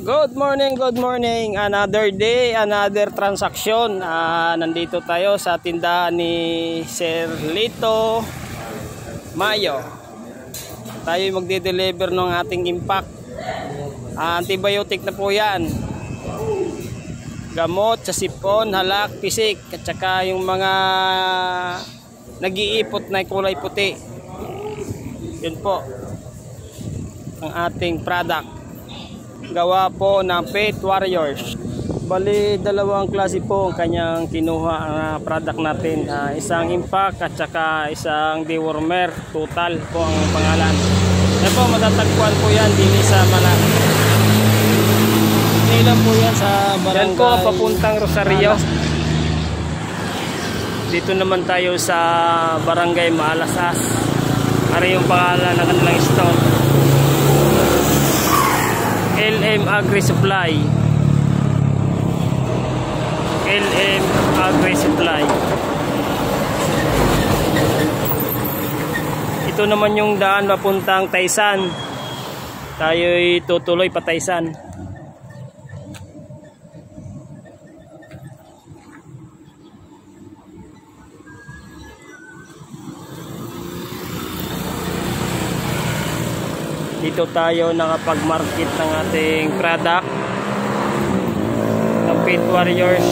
Good morning, good morning. Another day, another transaction. Nandito tayo sa tindahan ni Sir Lito Mayo. Tayo magde-deliver ng ating impact. Antibiotic na po yan. Gamot sa sipon, halak, pisik, at saka yung mga nag-iipot na kulay puti. Yun po ang ating product. Gawa po ng Faith Warriors. Bali, dalawang klase po ang kanyang kinuha product natin. Isang impact at saka isang dewormer. Total po ang pangalan. Yan po, matatagpuan po yan din sa Malak. Ilan po yan sa barangay. Yan po ang papuntang Rosario. Dito naman tayo sa barangay Maalasas. Ari yung pangalan ng kanilang store. LM Agri Supply. LM Agri Supply. Ito naman yung daan papuntang Taysan. Tayo'y tutuloy pa Taysan. Dito tayo nakapag-market ng ating product ng Faith Warriors.